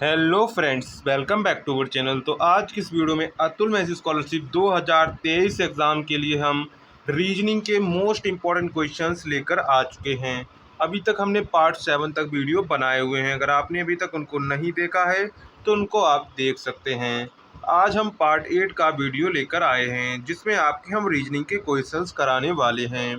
Hello friends, welcome back to our channel. तो आज की इस वीडियो में अतुल मैथ स्कॉलरशिप 2023 एग्ज़ाम के लिए हम रीजनिंग के मोस्ट इम्पॉर्टेंट क्वेश्चंस लेकर आ चुके हैं। अभी तक हमने पार्ट 7 तक वीडियो बनाए हुए हैं। अगर आपने अभी तक उनको नहीं देखा है तो उनको आप देख सकते हैं। आज हम पार्ट 8 का वीडियो लेकर आए हैं जिसमें आपके हम रीजनिंग के क्वेश्चंस कराने वाले हैं।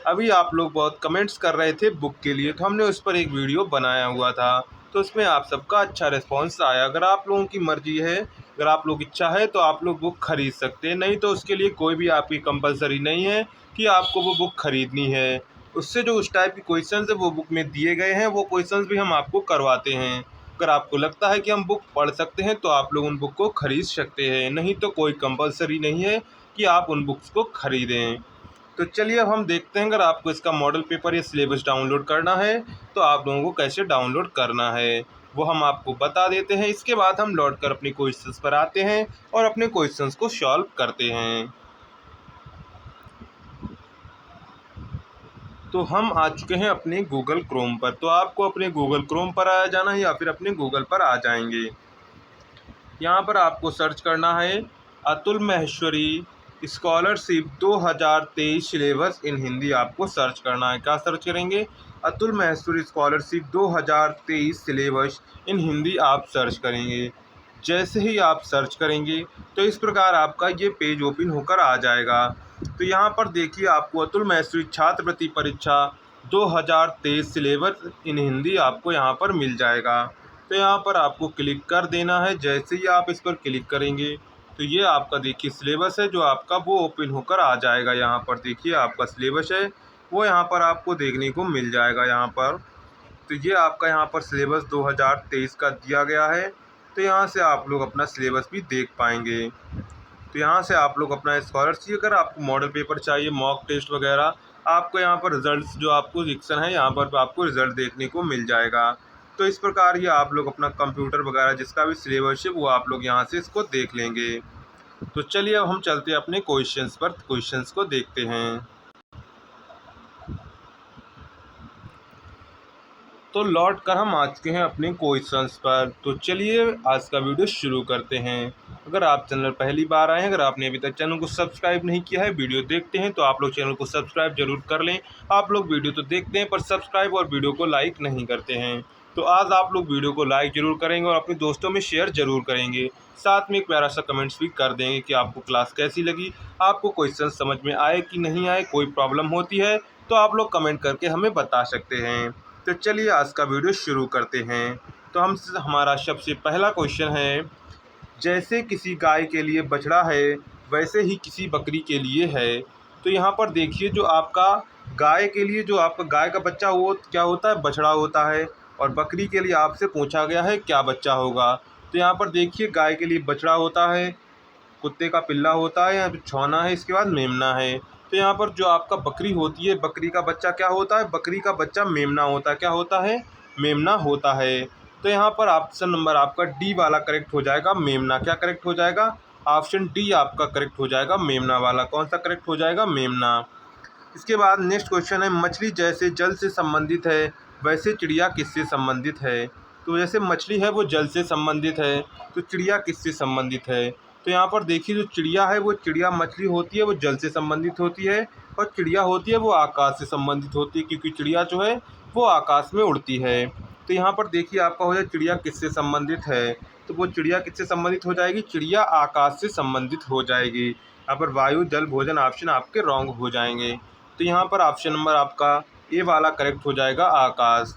अभी आप लोग बहुत कमेंट्स कर रहे थे बुक के लिए, तो हमने उस पर एक वीडियो बनाया हुआ था। तो उसमें आप सबका अच्छा रिस्पांस आया। अगर आप लोगों की मर्ज़ी है, अगर आप लोग इच्छा है तो आप लोग बुक खरीद सकते हैं, नहीं तो उसके लिए कोई भी आपकी कंपलसरी नहीं है कि आपको वो बुक खरीदनी है। उससे जो उस टाइप के क्वेश्चंस है वो बुक में दिए गए हैं, वो क्वेश्चंस भी हम आपको करवाते हैं। अगर आपको लगता है कि हम बुक पढ़ सकते हैं तो आप लोग उन बुक को खरीद सकते हैं, नहीं तो कोई कंपलसरी नहीं है कि आप उन बुक्स को खरीदें। तो चलिए अब हम देखते हैं, अगर आपको इसका मॉडल पेपर या सिलेबस डाउनलोड करना है तो आप लोगों को कैसे डाउनलोड करना है वो हम आपको बता देते हैं। इसके बाद हम लौट कर अपने क्वेश्चंस पर आते हैं और अपने क्वेश्चंस को सॉल्व करते हैं। तो हम आ चुके हैं अपने गूगल क्रोम पर। तो आपको अपने गूगल क्रोम पर आ जाना है या फिर अपने गूगल पर आ जाएंगे। यहाँ पर आपको सर्च करना है Atul Maheshwari scholarship 2023 syllabus in Hindi. आपको सर्च करना है। क्या सर्च करेंगे? Atul Maheshwari scholarship 2023 syllabus in Hindi आप सर्च करेंगे। जैसे ही आप सर्च करेंगे तो इस प्रकार आपका ये पेज ओपन होकर आ जाएगा। तो यहाँ पर देखिए, आपको अतुल माहेश्वरी छात्रवृत्ति परीक्षा 2023 सिलेबस इन हिंदी आपको यहाँ पर मिल जाएगा। तो यहाँ पर आपको क्लिक कर देना है। जैसे ही आप इस पर क्लिक करेंगे तो ये आपका देखिए सिलेबस है जो आपका वो ओपन होकर आ जाएगा। यहाँ पर देखिए आपका सिलेबस है वो यहाँ पर आपको देखने को मिल जाएगा। यहाँ पर तो ये आपका यहाँ पर सिलेबस 2023 का दिया गया है। तो यहाँ से आप लोग अपना सिलेबस भी देख पाएंगे। तो यहाँ से आप लोग अपना स्कॉलरशिप, अगर आपको मॉडल पेपर चाहिए, मॉक टेस्ट वगैरह, आपको यहाँ पर रिजल्ट्स जो आपको सेक्शन है यहाँ पर आपको रिजल्ट देखने को मिल जाएगा। तो इस प्रकार ये आप लोग अपना कंप्यूटर वगैरह जिसका भी सिलेबस है वो आप लोग यहाँ से इसको देख लेंगे। तो चलिए अब हम चलते हैं अपने क्वेश्चंस पर, क्वेश्चंस को देखते हैं। तो लौट कर हम आ चुके हैं अपने क्वेश्चंस पर। तो चलिए आज का वीडियो शुरू करते हैं। अगर आप चैनल पहली बार आए हैं, अगर आपने अभी तक चैनल को सब्सक्राइब नहीं किया है, वीडियो देखते हैं तो आप लोग चैनल को सब्सक्राइब जरूर कर लें। आप लोग वीडियो तो देखते हैं पर सब्सक्राइब और वीडियो को लाइक नहीं करते हैं। तो आज आप लोग वीडियो को लाइक ज़रूर करेंगे और अपने दोस्तों में शेयर ज़रूर करेंगे। साथ में एक प्यारा सा कमेंट्स भी कर देंगे कि आपको क्लास कैसी लगी, आपको क्वेश्चन समझ में आए कि नहीं आए, कोई प्रॉब्लम होती है तो आप लोग कमेंट करके हमें बता सकते हैं। तो चलिए आज का वीडियो शुरू करते हैं। तो हमारा सबसे पहला क्वेश्चन है, जैसे किसी गाय के लिए बछड़ा है वैसे ही किसी बकरी के लिए है। तो यहाँ पर देखिए, जो आपका गाय के लिए जो आपका गाय का बच्चा वो क्या होता है? बछड़ा होता है। और बकरी के लिए आपसे पूछा गया है क्या बच्चा होगा। तो यहाँ पर देखिए, गाय के लिए बछड़ा होता है, कुत्ते का पिल्ला होता है, या फिर छौना है, इसके बाद मेमना है। तो यहाँ पर जो आपका बकरी होती है, बकरी का बच्चा क्या होता है? बकरी का बच्चा मेमना होता है। क्या होता है? मेमना होता है। तो यहाँ पर ऑप्शन नंबर आपका डी वाला करेक्ट हो जाएगा, मेमना। क्या करेक्ट हो जाएगा? ऑप्शन डी आपका करेक्ट हो जाएगा, मेमना वाला। कौन सा करेक्ट हो जाएगा? मेमना। इसके बाद नेक्स्ट क्वेश्चन है, मछली जैसे जल से संबंधित है वैसे चिड़िया किससे संबंधित है। तो जैसे मछली है वो जल से संबंधित है, तो चिड़िया किससे संबंधित है? तो यहाँ पर देखिए, जो चिड़िया है वो चिड़िया मछली होती है वो जल से संबंधित होती है, और चिड़िया होती है वो आकाश से संबंधित होती है, क्योंकि चिड़िया जो है वो आकाश में उड़ती है। तो यहाँ पर देखिए आपका हो जाए चिड़िया किससे संबंधित है, तो वो चिड़िया किससे संबंधित हो जाएगी? चिड़िया आकाश से संबंधित हो जाएगी। यहाँ पर वायु जल भोजन ऑप्शन आपके रॉन्ग हो जाएंगे। तो यहाँ पर ऑप्शन नंबर आपका ए वाला करेक्ट हो जाएगा, आकाश।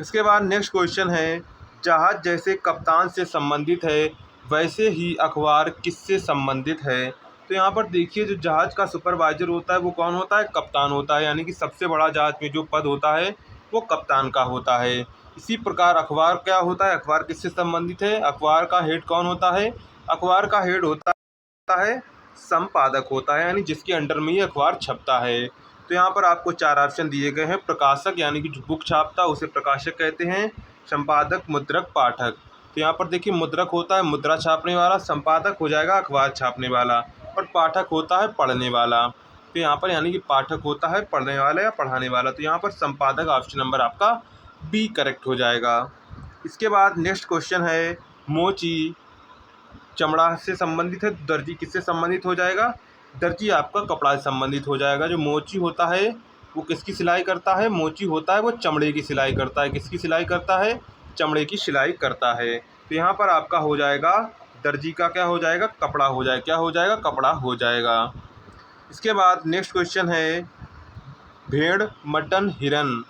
इसके बाद नेक्स्ट क्वेश्चन है, जहाज जैसे कप्तान से संबंधित है वैसे ही अखबार किससे संबंधित है। तो यहाँ पर देखिए, जो जहाज का सुपरवाइजर होता है वो कौन होता है? कप्तान होता है। यानी कि सबसे बड़ा जहाज में जो पद होता है वो कप्तान का होता है। इसी प्रकार अखबार क्या होता है? अखबार किससे संबंधित है? अखबार का हेड कौन होता है? अखबार का हेड होता है संपादक होता है, यानी जिसके अंडर में ये अखबार छपता है। तो यहाँ पर आपको चार ऑप्शन दिए गए हैं। प्रकाशक यानी कि जो बुक छापता है उसे प्रकाशक कहते हैं। संपादक, मुद्रक, पाठक। तो यहाँ पर देखिए, मुद्रक होता है मुद्रा छापने वाला, संपादक हो जाएगा अखबार छापने वाला, और पाठक होता है पढ़ने वाला। तो यहाँ पर यानी कि पाठक होता है पढ़ने वाला या पढ़ाने वाला। तो यहाँ पर संपादक ऑप्शन नंबर आपका बी करेक्ट हो जाएगा। इसके बाद नेक्स्ट क्वेश्चन है, मोची चमड़ा से संबंधित है, दर्जी किससे संबंधित हो जाएगा? दर्जी आपका कपड़ा से संबंधित हो जाएगा। जो मोची होता है वो किसकी सिलाई करता है? मोची होता है वो चमड़े की सिलाई करता है। किसकी सिलाई करता है? चमड़े की सिलाई करता है। तो यहाँ पर आपका हो जाएगा, दर्जी का क्या हो जाएगा? कपड़ा हो जाएगा। क्या हो जाएगा? कपड़ा हो जाएगा। इसके बाद नेक्स्ट क्वेश्चन है, भेड़, मटन, हिरन।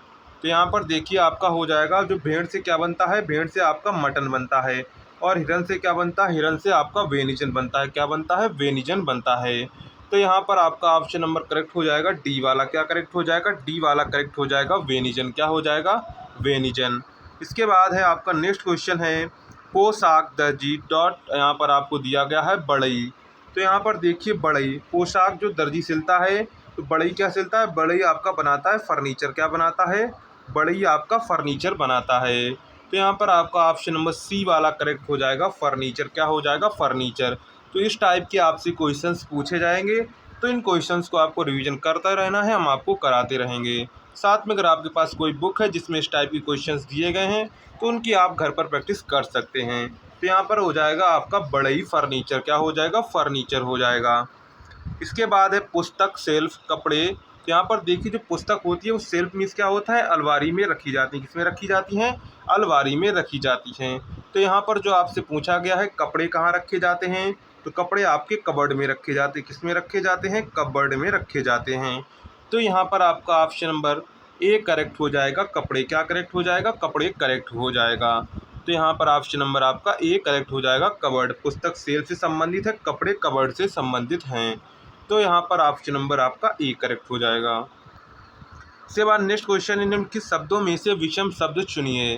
तो यहाँ पर देखिए आपका हो जाएगा, जो भेड़ से क्या बनता है? भेड़ से आपका मटन बनता है। और हिरन से क्या बनता है? हिरन से आपका वेनिजन बनता है। क्या बनता है? वेनिजन बनता है। तो यहाँ पर आपका ऑप्शन नंबर करेक्ट हो जाएगा डी वाला। क्या करेक्ट हो जाएगा? डी वाला करेक्ट हो जाएगा, वेनिजन। क्या हो जाएगा? वेनिजन। इसके बाद है आपका नेक्स्ट क्वेश्चन है, पोशाक दर्जी डॉट, यहाँ पर आपको दिया गया है बढ़ई। तो यहाँ पर देखिए बढ़ई, पोशाक जो दर्जी सिलता है, तो बढ़ई क्या सिलता है? बढ़ई आपका बनाता है फर्नीचर। क्या बनाता है? बढ़ई आपका फर्नीचर बनाता है। तो यहाँ पर आपका ऑप्शन नंबर सी वाला करेक्ट हो जाएगा, फर्नीचर। क्या हो जाएगा? फर्नीचर। तो इस टाइप के आपसे क्वेश्चंस पूछे जाएंगे, तो इन क्वेश्चंस को आपको रिवीजन करता रहना है, हम आपको कराते रहेंगे। साथ में अगर आपके पास कोई बुक है जिसमें इस टाइप के क्वेश्चंस दिए गए हैं, तो उनकी आप घर पर प्रैक्टिस कर सकते हैं। तो यहाँ पर हो जाएगा आपका बढ़ई फर्नीचर। क्या हो जाएगा? फर्नीचर हो जाएगा। इसके बाद है पुस्तक, सेल्फ, कपड़े। तो यहाँ पर देखिए, जो पुस्तक होती है वो सेल्फ मीन्स क्या होता है? अलमारी में रखी जाती है। किसमें रखी जाती हैं? अलमारी में रखी जाती हैं। तो यहाँ पर जो आपसे पूछा गया है, कपड़े कहाँ रखे जाते हैं? तो कपड़े आपके कबर्ड में रखे जाते हैं। किसमें रखे जाते हैं? कबर्ड में रखे जाते हैं। तो यहाँ पर आपका ऑप्शन नंबर ए करेक्ट हो जाएगा, कपड़े। क्या करेक्ट हो जाएगा? कपड़े करेक्ट हो जाएगा। तो यहाँ पर ऑप्शन नंबर आपका ए करेक्ट हो जाएगा, कबर्ड। पुस्तक सेल से संबंधित है, कपड़े कबर्ड से संबंधित हैं। तो यहाँ पर ऑप्शन नंबर आपका ए करेक्ट हो जाएगा। इसके बाद नेक्स्ट क्वेश्चन है, निम्नलिखित शब्दों में से विषम शब्द चुनिए।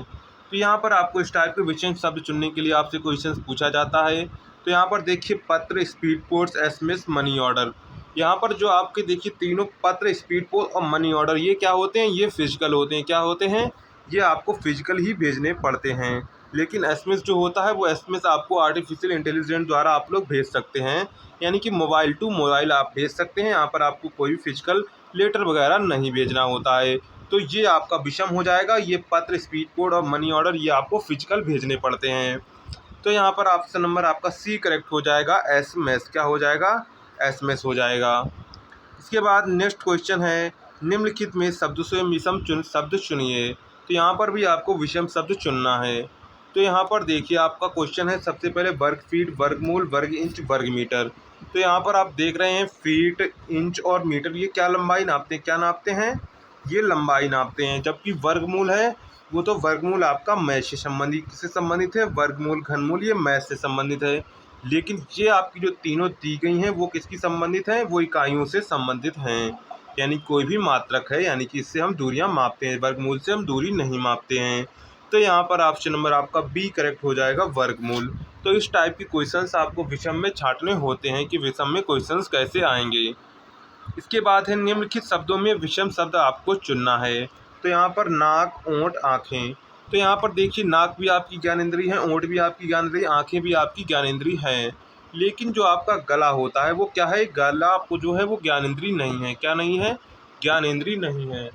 तो यहाँ पर आपको इस टाइप के विषम शब्द चुनने के लिए आपसे क्वेश्चन पूछा जाता है। तो यहाँ पर देखिए, पत्र, speed post, SMS, money order. यहाँ पर जो आपके देखिए तीनों, पत्र, स्पीड पोस्ट और मनी ऑर्डर, ये क्या होते हैं? ये फिजिकल होते हैं। क्या होते हैं? ये आपको फिजिकल ही भेजने पड़ते हैं। लेकिन एसएमएस जो होता है, वो एसएमएस आपको आर्टिफिशियल इंटेलिजेंस द्वारा आप लोग भेज सकते हैं, यानी कि मोबाइल टू मोबाइल आप भेज सकते हैं। यहाँ पर आपको कोई भी फिजिकल लेटर वगैरह नहीं भेजना होता है। तो ये आपका विषम हो जाएगा। ये पत्र, स्पीड पोस्ट और मनी ऑर्डर, ये आपको फिजिकल भेजने पड़ते हैं। तो यहाँ पर ऑप्शन नंबर आपका सी करेक्ट हो जाएगा, एसएमएस। क्या हो जाएगा? एसएमएस हो जाएगा। इसके बाद नेक्स्ट क्वेश्चन है, निम्नलिखित में शब्द से विषम शब्द चुनिए। तो यहाँ पर भी आपको विषम शब्द चुनना है। तो यहाँ पर देखिए आपका क्वेश्चन है, सबसे पहले वर्ग फीट, वर्गमूल, वर्ग इंच, वर्ग मीटर। तो यहाँ पर आप देख रहे हैं, फीट, इंच और मीटर, ये क्या लंबाई नापते हैं? क्या नापते हैं? ये लंबाई नापते हैं। जबकि वर्गमूल है, वो तो वर्गमूल आपका मैथ से संबंधित, किससे संबंधित है? वर्गमूल, घनमूल, ये मैथ से संबंधित है। लेकिन ये आपकी जो तीनों दी गई हैं, वो किसकी संबंधित हैं? वो इकाइयों से संबंधित हैं। यानी कोई भी मात्रक है, यानी कि इससे हम दूरियां मापते हैं, वर्गमूल से हम दूरी नहीं मापते हैं। तो यहाँ पर ऑप्शन नंबर आपका बी करेक्ट हो जाएगा, वर्गमूल। तो इस टाइप के क्वेश्चंस आपको विषम में छांटने होते हैं कि विषम में क्वेश्चंस कैसे आएंगे। इसके बाद है, निम्नलिखित शब्दों में विषम शब्द आपको चुनना है। तो यहाँ पर नाक, ओंठ, आँखें। तो यहाँ पर देखिए, नाक भी आपकी ज्ञानेंद्रिय है, ओंठ भी आपकी ज्ञानेंद्रिय, आँखें भी आपकी ज्ञानेंद्रिय हैं। लेकिन जो आपका गला होता है, वो क्या है? गला आपको जो है वो ज्ञानेंद्रिय नहीं है। क्या नहीं है? ज्ञानेंद्रिय नहीं है,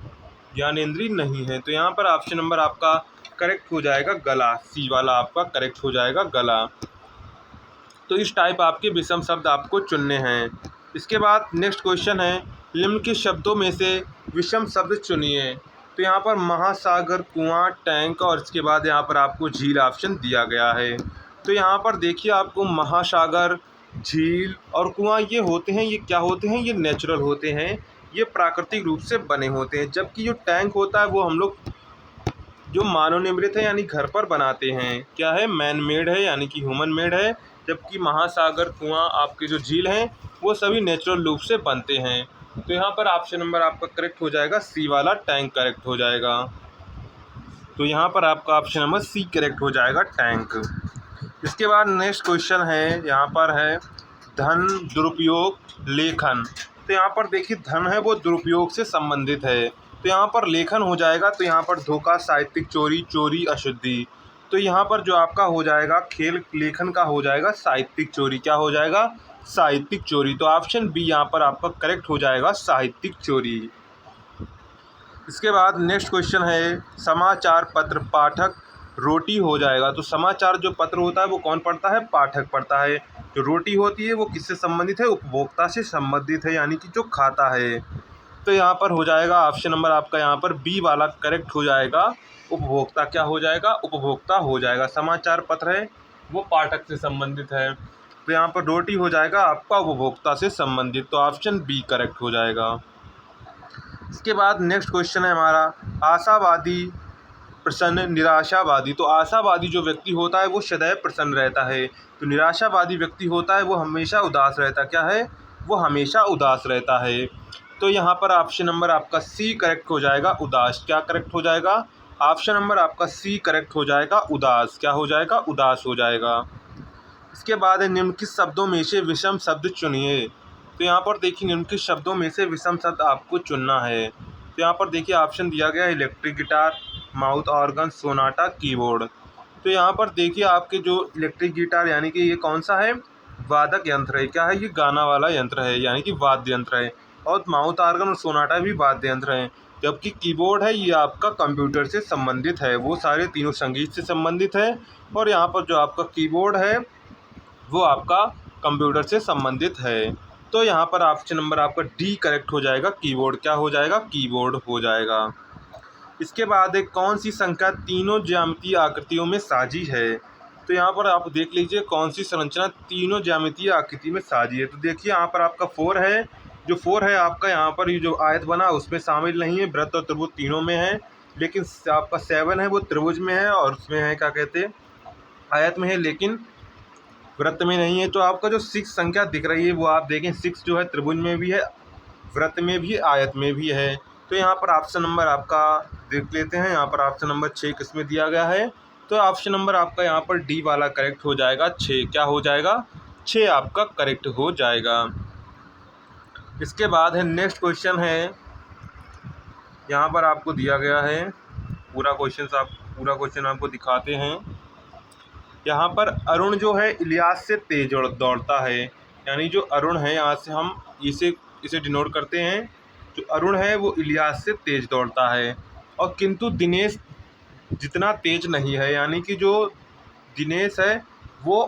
ज्ञानेंद्रिय नहीं है। तो यहाँ पर ऑप्शन नंबर आपका करेक्ट हो जाएगा, गला। सी वाला आपका करेक्ट हो जाएगा, गला। तो इस टाइप आपके विषम शब्द आपको चुनने हैं। इसके बाद नेक्स्ट क्वेश्चन है, निम्नलिखित शब्दों में से विषम शब्द चुनिए। तो यहाँ पर महासागर, कुआं, टैंक और इसके बाद यहाँ पर आपको झील ऑप्शन दिया गया है। तो यहाँ पर देखिए, आपको महासागर, झील और कुआं ये होते हैं, ये क्या होते हैं? ये नेचुरल होते हैं, ये प्राकृतिक रूप से बने होते हैं। जबकि जो टैंक होता है, वो हम लोग जो मानव निर्मित है, यानी घर पर बनाते हैं। क्या है? मैन मेड है, यानी कि ह्यूमन मेड है। जबकि महासागर, कुआं, आपके जो झील हैं, वो सभी नेचुरल रूप से बनते हैं। तो यहाँ पर ऑप्शन नंबर आपका करेक्ट हो जाएगा, सी वाला, टैंक करेक्ट हो जाएगा। तो यहाँ पर आपका ऑप्शन नंबर सी करेक्ट हो जाएगा, टैंक। इसके बाद नेक्स्ट क्वेश्चन है, यहाँ पर है धन, दुरुपयोग, लेखन। तो यहाँ पर देखिए, धन है वो दुरुपयोग से संबंधित है। तो यहाँ पर लेखन हो जाएगा, तो यहाँ पर धोखा, साहित्यिक चोरी, चोरी, अशुद्धि। तो यहाँ पर जो आपका हो जाएगा खेल लेखन का हो जाएगा साहित्यिक चोरी। क्या हो जाएगा? साहित्यिक चोरी। तो ऑप्शन बी यहाँ पर आपका करेक्ट हो जाएगा, साहित्यिक चोरी। इसके बाद नेक्स्ट क्वेश्चन है, समाचार पत्र पाठक रोटी हो जाएगा। तो समाचार जो पत्र होता है वो कौन पढ़ता है? पाठक पढ़ता है। जो रोटी होती है वो किससे संबंधित है? उपभोक्ता से संबंधित है, यानी कि जो खाता है। तो यहाँ पर हो जाएगा ऑप्शन नंबर आपका यहाँ पर बी वाला करेक्ट हो जाएगा। उपभोक्ता क्या हो जाएगा? उपभोक्ता हो जाएगा। समाचार पत्र है वो पाठक से संबंधित है, तो यहाँ पर रोटी हो जाएगा आपका उपभोक्ता से संबंधित। तो ऑप्शन बी करेक्ट हो जाएगा। इसके बाद नेक्स्ट क्वेश्चन है हमारा, आशावादी, प्रसन्न, निराशावादी। तो आशावादी जो व्यक्ति होता है वो सदैव प्रसन्न रहता है। तो निराशावादी व्यक्ति होता है वो हमेशा उदास रहता, क्या है? वो हमेशा उदास रहता है। तो यहाँ पर ऑप्शन नंबर आपका सी करेक्ट हो जाएगा, उदास। क्या करेक्ट हो जाएगा? ऑप्शन नंबर आपका सी करेक्ट हो जाएगा, उदास। क्या हो जाएगा? उदास हो जाएगा। इसके बाद है निम्नलिखित शब्दों में से विषम शब्द चुनिए। तो यहाँ पर देखिए निम्नलिखित शब्दों में से विषम शब्द आपको चुनना है। तो यहाँ पर देखिए ऑप्शन दिया गया है electric guitar, mouth organ, Sonata, keyboard. तो यहाँ पर देखिए आपके जो इलेक्ट्रिक गिटार यानी कि ये कौन सा है? वादक यंत्र है। क्या है? ये गाना वाला यंत्र है, यानी कि वाद्य यंत्र है। और माउथ ऑर्गन और सोनाटा भी वाद्य यंत्र हैं। जबकि कीबोर्ड है ये आपका कंप्यूटर से संबंधित है। वो सारे तीनों संगीत से संबंधित है, और यहाँ पर जो आपका कीबोर्ड है वो आपका कंप्यूटर से संबंधित है। तो यहाँ पर ऑप्शन नंबर आपका डी करेक्ट हो जाएगा, कीबोर्ड। क्या हो जाएगा? कीबोर्ड हो जाएगा। इसके बाद एक कौन सी संख्या तीनों ज्यामितीय आकृतियों में साझी है? तो यहाँ पर आप देख लीजिए कौन सी संरचना तीनों ज्यामितीय आकृति में साझी है। तो देखिए यहाँ पर आपका 4 है। जो 4 है आपका यहाँ पर ये जो आयत बना उसमें शामिल नहीं है, वृत्त और त्रिभुज तीनों में है। लेकिन आपका 7 है वो त्रिभुज में है, और उसमें है क्या कहते हैं, आयत में है, लेकिन वृत्त में नहीं है। तो आपका जो 6 संख्या दिख रही है वो आप देखें 6 जो है त्रिभुज में भी है, वृत्त में भी, आयत में भी है। तो यहाँ पर ऑप्शन नंबर आपका देख लेते हैं। यहाँ पर ऑप्शन नंबर 6 किसमें दिया गया है? तो ऑप्शन नंबर आपका यहाँ पर डी वाला करेक्ट हो जाएगा, 6। क्या हो जाएगा? 6 आपका करेक्ट हो जाएगा। इसके बाद है नेक्स्ट क्वेश्चन है, यहाँ पर आपको दिया गया है पूरा क्वेश्चन आपको दिखाते हैं। यहाँ पर अरुण जो है इलियास से तेज दौड़ता है, यानी जो अरुण है यहाँ से हम इसे डिनोट करते हैं। जो अरुण है वो इलियास से तेज दौड़ता है, और किंतु दिनेश जितना तेज नहीं है, यानी कि जो दिनेश है वो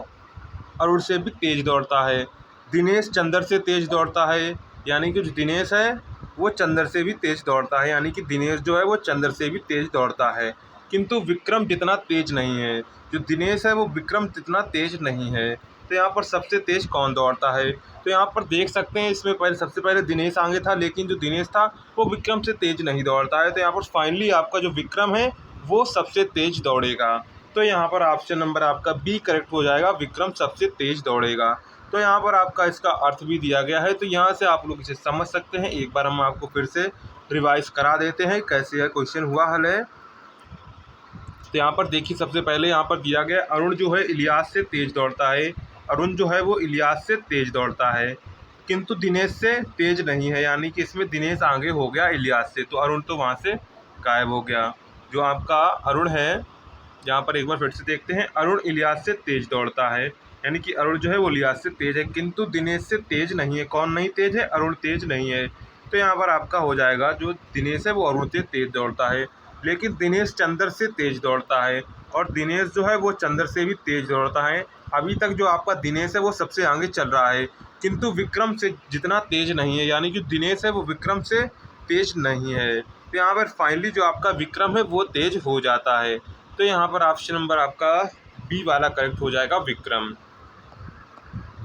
अरुण से भी तेज दौड़ता है। दिनेश चंदर से तेज दौड़ता है, यानी कि जो दिनेश है वो चंदर से भी तेज दौड़ता है, यानी कि दिनेश जो है वो चंदर से भी तेज दौड़ता है। किंतु विक्रम जितना तेज नहीं है। जो दिनेश है वो विक्रम जितना तेज नहीं है। तो यहाँ पर सबसे तेज कौन दौड़ता है? तो यहाँ पर देख सकते हैं इसमें सबसे पहले दिनेश आगे था, लेकिन जो दिनेश था वो विक्रम से तेज नहीं दौड़ता है। तो यहाँ पर फाइनली आपका जो विक्रम है वो सबसे तेज दौड़ेगा। तो यहाँ पर ऑप्शन नंबर आपका बी करेक्ट हो जाएगा, विक्रम सबसे तेज दौड़ेगा। तो यहाँ पर आपका इसका अर्थ भी दिया गया है, तो यहाँ से आप लोग इसे समझ सकते हैं। एक बार हम आपको फिर से रिवाइज करा देते हैं कैसे यह क्वेश्चन हुआ हल है। तो यहाँ पर देखिए सबसे पहले यहाँ पर दिया गया अरुण जो है इलियास से तेज दौड़ता है। अरुण जो है वो इलियास से तेज दौड़ता है, किंतु दिनेश से तेज नहीं है, यानी कि इसमें दिनेश आगे हो गया इलियास से, तो अरुण तो वहाँ से गायब हो गया। जो आपका अरुण है यहाँ पर एक बार फिर से देखते हैं, अरुण इलियास से तेज दौड़ता है, यानी कि अरुण जो है वो इलियास से तेज है, किंतु दिनेश से तेज नहीं है। कौन नहीं तेज है? अरुण तेज नहीं है। तो यहाँ पर आपका हो जाएगा जो दिनेश है वो अरुण से तेज दौड़ता है, लेकिन दिनेश चंदर से तेज दौड़ता है, और दिनेश जो है वो चंदर से भी तेज दौड़ता है। अभी तक जो आपका दिनेश है वो सबसे आगे चल रहा है, किंतु विक्रम से जितना तेज नहीं है, यानी कि दिनेश है वो विक्रम से तेज नहीं है। तो यहाँ पर फाइनली जो आपका विक्रम है वो तेज हो जाता है। तो यहाँ पर ऑप्शन नंबर आपका बी वाला करेक्ट हो जाएगा, विक्रम।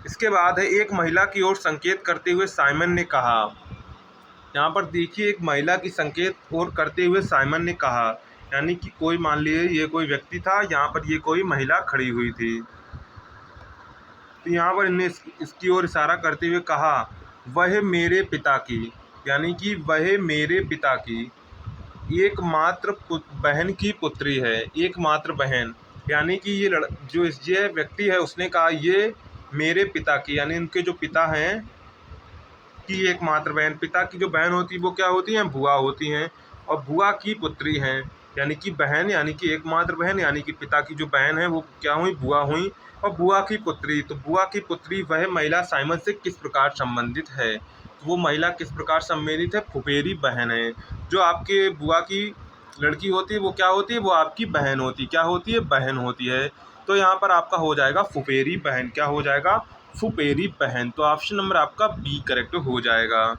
इसके बाद है एक महिला की ओर संकेत करते हुए साइमन ने कहा। यहाँ पर देखिए एक महिला की संकेत और करते हुए साइमन ने कहा, यानी कि कोई मान लीजिए ये कोई व्यक्ति था, यहाँ पर ये कोई महिला खड़ी हुई थी। तो यहाँ पर इन्हें इसकी ओर इशारा करते हुए कहा, वह मेरे पिता की, यानी कि वह मेरे पिता की एकमात्र बहन की पुत्री है। एकमात्र बहन, यानी कि ये व्यक्ति है उसने कहा ये मेरे पिता की, यानी उनके जो पिता हैं की एकमात्र बहन। पिता की जो बहन होती है वो क्या होती हैं? बुआ होती हैं, और बुआ की पुत्री हैं, यानी कि बहन, यानी कि एकमात्र बहन, यानी कि पिता की जो बहन है वो क्या हुई? बुआ हुई, और बुआ की पुत्री। तो बुआ की पुत्री वह महिला साइमन से किस प्रकार संबंधित है? तो वो महिला किस प्रकार संबंधित है? फुफेरी बहन है। जो आपके बुआ की लड़की होती है वो क्या होती है, वो आपकी बहन होती है। क्या होती है, बहन होती है। तो यहाँ पर आपका हो जाएगा फुफेरी बहन। क्या हो जाएगा, फुफेरी बहन। तो ऑप्शन नंबर आपका बी करेक्ट हो जाएगा।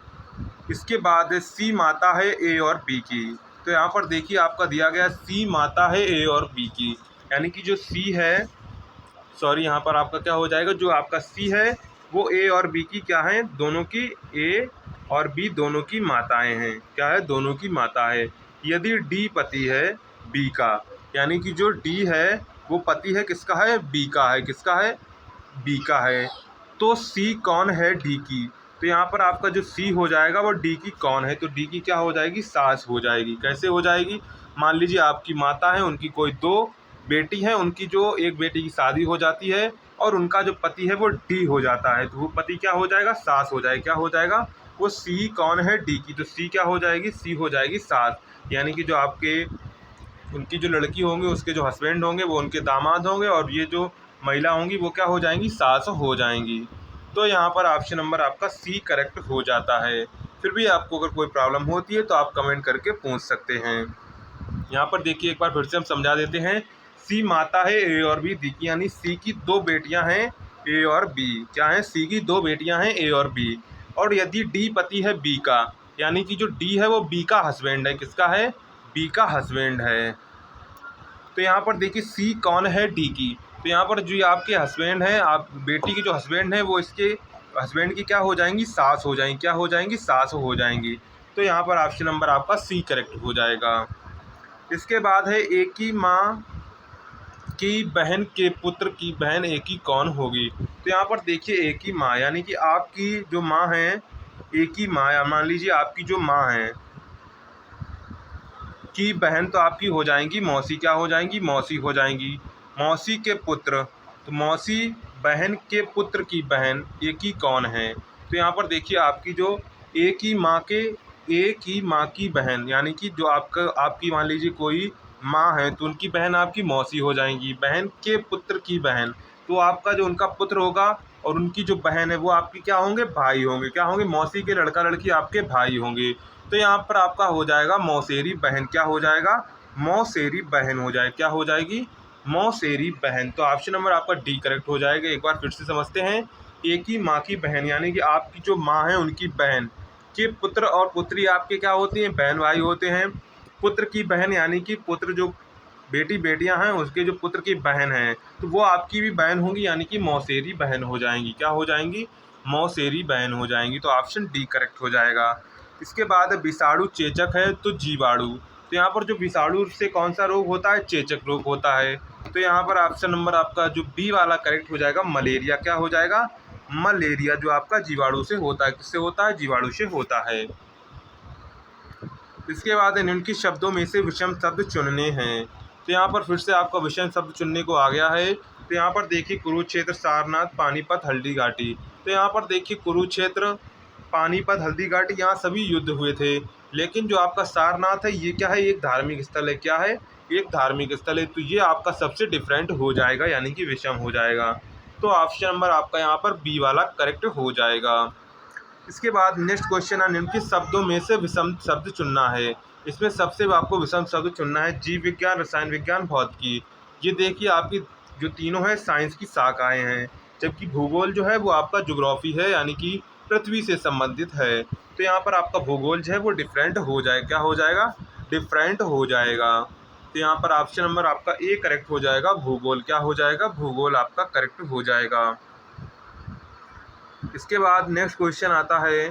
इसके बाद सी माता है ए और बी की। तो यहाँ पर देखिए आपका दिया गया सी माता है ए और बी की, यानी कि जो सी है, सॉरी यहाँ पर आपका क्या हो जाएगा, जो आपका सी है वो ए और बी की क्या है, दोनों की, ए और बी दोनों की माताएं हैं। क्या है, दोनों की माता है। यदि डी पति है बी का, यानी कि जो डी है वो पति है किसका है, बी का है। किसका है, बी का है। तो सी कौन है, डी की। तो यहाँ पर आपका जो सी हो जाएगा वो डी की कौन है, तो डी की क्या हो जाएगी, सास हो जाएगी। कैसे हो जाएगी, मान लीजिए आपकी माता है, उनकी कोई दो बेटी है, उनकी जो एक बेटी की शादी हो जाती है और उनका जो पति है वो डी हो जाता है, तो वो पति क्या हो जाएगा, सास हो जाएगा। क्या हो जाएगा, वो सी कौन है, डी की। तो सी क्या हो जाएगी, सी हो जाएगी सास। यानी कि जो आपके, उनकी जो लड़की होंगी उसके जो हस्बैंड होंगे वो उनके दामाद होंगे, और ये जो महिला होंगी वो क्या हो जाएंगी, सास हो जाएंगी। तो यहाँ पर ऑप्शन नंबर आपका सी करेक्ट हो जाता है। फिर भी आपको अगर कोई प्रॉब्लम होती है तो आप कमेंट करके पूछ सकते हैं। यहाँ पर देखिए एक बार फिर से हम समझा देते हैं। सी माता है ए और बी दी की, यानी सी की दो बेटियां हैं ए और बी। क्या है, सी की दो बेटियां हैं ए और बी। और यदि डी पति है बी का, यानी कि जो डी है वो बी का हस्बैंड है। किसका है, बी का हस्बैंड है। तो यहाँ पर देखिए सी कौन है, डी की। तो यहाँ पर जो आपके हस्बैंड हैं, आप बेटी की जो हस्बैंड है वो इसके हस्बैंड की क्या हो जाएंगी, सास हो जाएंगी। क्या हो जाएंगी, सास हो जाएंगी। तो यहाँ पर ऑप्शन नंबर आपका सी करेक्ट हो जाएगा। इसके बाद है एक ही माँ की बहन के पुत्र की बहन एक ही कौन होगी। तो यहाँ पर देखिए एक ही माँ, यानी कि आपकी जो माँ है, एक ही माँ, मान लीजिए आपकी जो माँ है की बहन तो आपकी हो जाएंगी मौसी। क्या हो जाएंगी, मौसी हो जाएंगी। मौसी के पुत्र, तो मौसी बहन के पुत्र की बहन एक ही कौन है। तो यहाँ पर देखिए आपकी जो एक ही माँ के, एक ही माँ की बहन, यानी कि जो आपका, आपकी मान लीजिए कोई माँ है तो उनकी बहन आपकी मौसी हो जाएंगी। बहन के पुत्र की बहन, तो आपका जो उनका पुत्र होगा और उनकी जो बहन है वो आपकी क्या होंगे, भाई होंगे। क्या होंगे, मौसी के लड़का लड़की आपके भाई होंगे। तो यहाँ पर आपका हो जाएगा मौसेरी बहन। क्या हो जाएगा, मौसेरी बहन हो जाए। क्या हो जाएगी, मौसेरी बहन। तो ऑप्शन नंबर आपका डी करेक्ट हो जाएगा। एक बार फिर से समझते हैं। एक ही माँ की बहन, यानी कि आपकी जो माँ है उनकी बहन के पुत्र और पुत्री आपके क्या होती हैं, बहन भाई होते हैं। पुत्र की बहन, यानी कि पुत्र जो बेटी बेटियां हैं उसके जो पुत्र की बहन है तो वो आपकी भी बहन होंगी, यानी कि मौसेरी बहन हो जाएंगी। क्या हो जाएंगी, मौसेरी बहन हो जाएंगी। तो ऑप्शन डी करेक्ट हो जाएगा। इसके बाद विषाणु चेचक है तो जीवाणु। तो यहाँ पर जो विषाणु से कौन सा रोग होता है, चेचक रोग होता है। तो यहाँ पर ऑप्शन नंबर आपका जो बी वाला करेक्ट हो जाएगा, मलेरिया। क्या हो जाएगा, मलेरिया, जो आपका जीवाणु से होता है। किससे होता है, जीवाणु से होता है। इसके बाद निम्नलिखित शब्दों में से विषम शब्द चुनने हैं। तो यहाँ पर फिर से आपका विषम शब्द चुनने को आ गया है। तो यहाँ पर देखिए कुरुक्षेत्र, सारनाथ, पानीपत, हल्दी घाटी। तो यहाँ पर देखिए कुरुक्षेत्र, पानीपत, हल्दी घाटी, यहाँ सभी युद्ध हुए थे। लेकिन जो आपका सारनाथ है ये क्या है, एक धार्मिक स्थल है। क्या है, एक धार्मिक स्थल है। तो ये आपका सबसे डिफरेंट हो जाएगा, यानी कि विषम हो जाएगा। तो ऑप्शन नंबर आपका यहाँ पर बी वाला करेक्ट हो जाएगा। इसके बाद नेक्स्ट क्वेश्चन है, निम्नलिखित शब्दों में से विषम शब्द चुनना है। इसमें सबसे आपको विषम शब्द चुनना है, जीव विज्ञान, रसायन विज्ञान, भौतिकी। ये देखिए आपकी जो तीनों है साइंस की शाखाएं हैं, जबकि भूगोल जो है वो आपका ज्योग्राफी है, यानी कि पृथ्वी से संबंधित है। तो यहाँ पर आपका भूगोल जो है वो डिफरेंट हो जाए। क्या हो जाएगा, डिफरेंट हो जाएगा। तो यहाँ पर ऑप्शन नंबर आपका ए करेक्ट हो जाएगा, भूगोल। क्या हो जाएगा, भूगोल आपका करेक्ट हो जाएगा। इसके बाद नेक्स्ट क्वेश्चन आता है,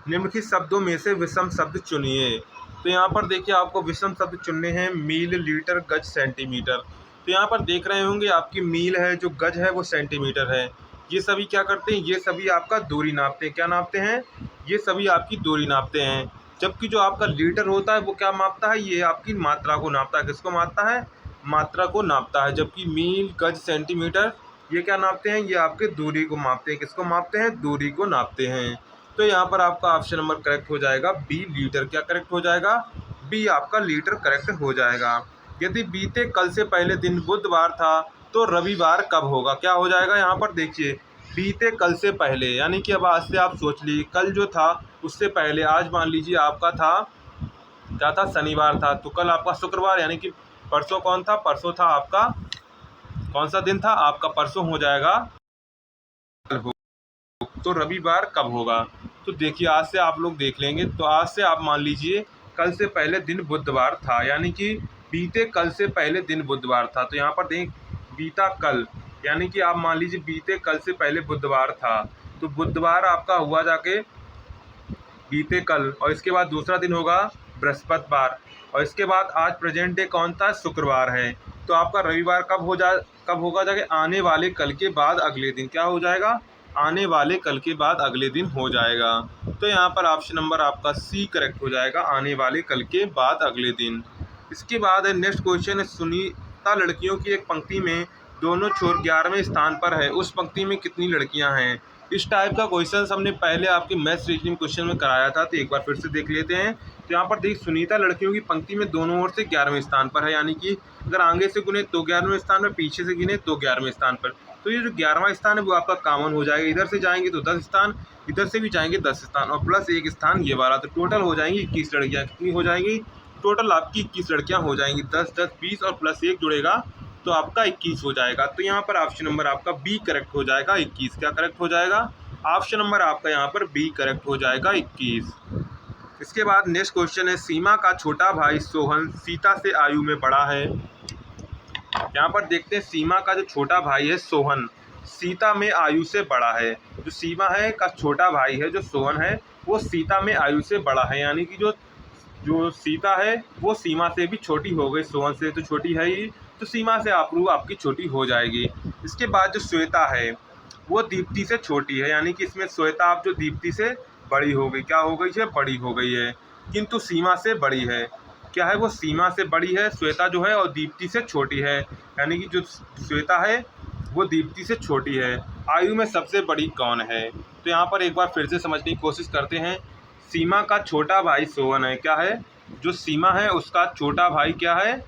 निम्नलिखित शब्दों में से विषम शब्द चुनिए। तो यहाँ पर देखिए आपको विषम शब्द चुनने हैं, मील, लीटर, गज, सेंटीमीटर। तो यहाँ पर देख रहे होंगे आपकी मील है, जो गज है वो सेंटीमीटर है। ये सभी क्या करते हैं, ये सभी आपका दूरी नापते हैं। क्या नापते हैं, ये सभी आपकी दूरी नापते हैं। जबकि जो आपका लीटर होता है वो क्या मापता है, ये आपकी मात्रा को नापता है। किसको मापता है, मात्रा को नापता है। जबकि मील, गज, सेंटीमीटर ये क्या नापते हैं, ये आपके दूरी को मापते हैं। किसको मापते हैं, दूरी को नापते हैं। तो यहाँ पर आपका ऑप्शन नंबर करेक्ट हो जाएगा, बी, लीटर। क्या करेक्ट हो जाएगा, बी आपका लीटर करेक्ट हो जाएगा। यदि बीते कल से पहले दिन बुधवार था तो रविवार कब होगा। क्या हो जाएगा, यहाँ पर देखिए बीते कल से पहले, यानी कि अब आज से आप सोच लीजिए कल जो था उससे पहले, आज मान लीजिए आपका था क्या था, शनिवार था, तो कल आपका शुक्रवार, यानी कि परसों कौन था, परसों था आपका, कौन सा दिन था आपका, परसों हो जाएगा कल हो। तो रविवार कब होगा, तो देखिए आज से आप लोग देख लेंगे। तो आज से आप मान लीजिए कल से पहले दिन बुधवार था, यानी कि बीते कल से पहले दिन बुधवार था। तो यहाँ पर देख, बीता कल, यानी कि आप मान लीजिए बीते कल से पहले बुधवार था, तो बुधवार आपका हुआ जाके बीते कल, और इसके बाद दूसरा दिन होगा बृहस्पतिवार, और इसके बाद आज प्रेजेंट डे कौन था, शुक्रवार है। तो आपका रविवार कब होगा जाके, आने वाले कल के बाद अगले दिन, क्या हो जाएगा, आने वाले कल के बाद अगले दिन हो जाएगा। तो यहाँ पर ऑप्शन नंबर आपका सी करेक्ट हो जाएगा, आने वाले कल के बाद अगले दिन। इसके बाद नेक्स्ट क्वेश्चन है, सुनीता लड़कियों की एक पंक्ति में दोनों छोर 11वें स्थान पर है, उस पंक्ति में कितनी लड़कियां हैं। इस टाइप का क्वेश्चन हमने पहले आपके मैथ्स रीजनिंग क्वेश्चन में कराया था, तो एक बार फिर से देख लेते हैं। तो यहाँ पर देखिए, सुनीता लड़कियों की पंक्ति में दोनों ओर से 11वें स्थान पर है, यानी कि अगर आगे से गुने तो 11वें स्थान पर, पीछे से गिने तो 11वें स्थान पर। तो ये जो 11वां स्थान है वो आपका कॉमन हो जाएगा, इधर से जाएंगे तो 10 स्थान, इधर से भी जाएंगे 10 स्थान, और प्लस 1 स्थान ये वाला, तो टोटल हो जाएंगी 21 लड़कियाँ। कितनी हो जाएंगी, टोटल आपकी 21 लड़कियाँ हो जाएंगी। 10 10 20 और प्लस 1 जुड़ेगा तो आपका 21 हो जाएगा। तो यहाँ पर ऑप्शन नंबर आपका बी करेक्ट हो जाएगा, 21। क्या करेक्ट हो जाएगा, ऑप्शन नंबर आपका यहाँ पर बी करेक्ट हो जाएगा, 21। इसके बाद नेक्स्ट क्वेश्चन है, सीमा का छोटा भाई सोहन सीता से आयु में बड़ा है। यहाँ पर देखते हैं, सीमा का जो छोटा भाई है सोहन सीता में आयु से बड़ा है। जो सीमा है का छोटा भाई है जो सोहन है, वो सीता में आयु से बड़ा है, यानी कि जो सीता है वो सीमा से भी छोटी हो गई, सोहन से तो छोटी है ही, तो सीमा से आपकी छोटी हो जाएगी। इसके बाद जो श्वेता है वो दीप्ति से छोटी है, यानी कि इसमें श्वेता आप जो दीप्ति से बड़ी हो गई, क्या हो गई है, बड़ी हो गई है, किंतु सीमा से बड़ी है। क्या है, वो सीमा से बड़ी है श्वेता जो है, और दीप्ति से छोटी है, यानी कि जो श्वेता है वो दीप्ति से छोटी है। आयु में सबसे बड़ी कौन है, तो यहाँ पर एक बार फिर से समझने की कोशिश करते हैं। सीमा का छोटा भाई सोहन है, क्या है, जो सीमा है उसका छोटा भाई क्या है,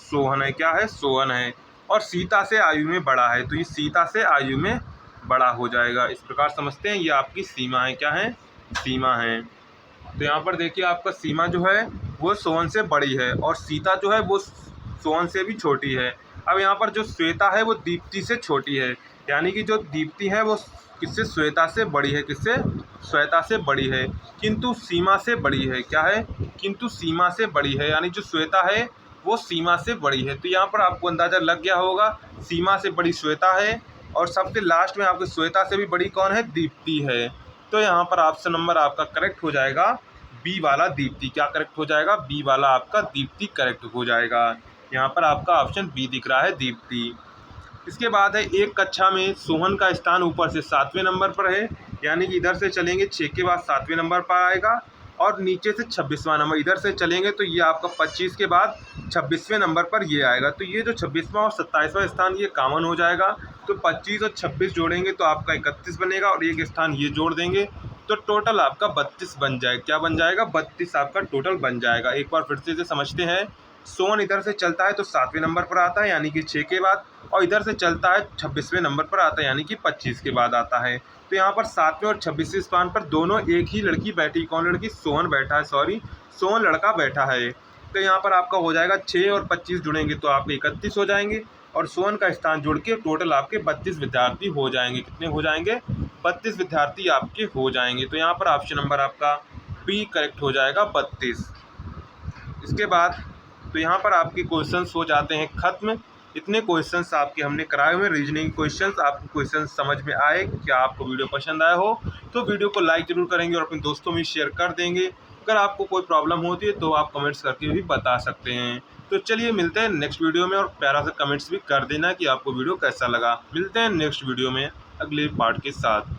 सोहन है, क्या है, सोहन है, और सीता से आयु में बड़ा है, तो ये सीता से आयु में बड़ा हो जाएगा। इस प्रकार समझते हैं, ये आपकी सीमा है, क्या है, सीमा है। तो यहाँ पर देखिए आपका सीमा जो है वो सोहन से बड़ी है, और सीता जो है वो सोहन से भी छोटी है। अब यहाँ पर जो श्वेता है वो दीप्ति से छोटी है, यानी कि जो दीप्ति है वो किससे, श्वेता से बड़ी है, किससे, श्वेता से बड़ी है, किंतु सीमा से बड़ी है, क्या है, किंतु सीमा से बड़ी है, यानी जो श्वेता है वो सीमा से बड़ी है। तो यहाँ पर आपको अंदाज़ा लग गया होगा, सीमा से बड़ी श्वेता है, और सबसे लास्ट में आपको श्वेता से भी बड़ी कौन है, दीप्ति है। तो यहाँ पर ऑप्शन नंबर आपका करेक्ट हो जाएगा, बी वाला दीप्ति। क्या करेक्ट हो जाएगा, बी वाला आपका दीप्ति करेक्ट हो जाएगा। यहाँ पर आपका ऑप्शन बी दिख रहा है, दीप्ति। इसके बाद है, एक कक्षा में सोहन का स्थान ऊपर से 7वें नंबर पर है, यानी कि इधर से चलेंगे 6 के बाद 7वें नंबर पर आएगा, और नीचे से 26वां नंबर, इधर से चलेंगे तो ये आपका 25 के बाद 26वें नंबर पर ये आएगा। तो ये जो 26वां और 27वां स्थान ये कॉमन हो जाएगा, तो 25 और 26 जोड़ेंगे तो आपका 31 बनेगा, और एक स्थान ये जोड़ देंगे तो टोटल आपका 32 बन जाएगा। क्या बन जाएगा, 32 आपका टोटल बन जाएगा। एक बार फिर से इसे समझते हैं। सोहन इधर से चलता है तो 7वें नंबर पर आता है, यानी कि 6 के बाद, और इधर से चलता है 26वें नंबर पर आता है, यानी कि 25 के बाद आता है। तो यहाँ पर 7वें और 26वें स्थान पर दोनों एक ही लड़की बैठी, कौन लड़की, सोहन बैठा है, सॉरी सोहन लड़का बैठा है। तो यहाँ पर आपका हो जाएगा 6 और 25 जुड़ेंगे तो आपके 31 हो जाएंगे, और सोहन का स्थान जोड़ के टोटल आपके 32 विद्यार्थी हो जाएंगे। कितने हो जाएंगे, 32 विद्यार्थी आपके हो जाएंगे। तो यहाँ पर ऑप्शन नंबर आपका बी करेक्ट हो जाएगा, 32। इसके बाद तो यहाँ पर आपके क्वेश्चंस हो जाते हैं खत्म। इतने क्वेश्चंस आपके हमने कराए हुए रीजनिंग क्वेश्चंस। आपको क्वेश्चंस समझ में आए, क्या आपको वीडियो पसंद आया हो तो वीडियो को लाइक जरूर करेंगे और अपने दोस्तों में शेयर कर देंगे। अगर आपको कोई प्रॉब्लम होती है तो आप कमेंट्स करके भी बता सकते हैं। तो चलिए मिलते हैं नेक्स्ट वीडियो में, और प्यारा सा कमेंट्स भी कर देना कि आपको वीडियो कैसा लगा। मिलते हैं नेक्स्ट वीडियो में अगले पार्ट के साथ।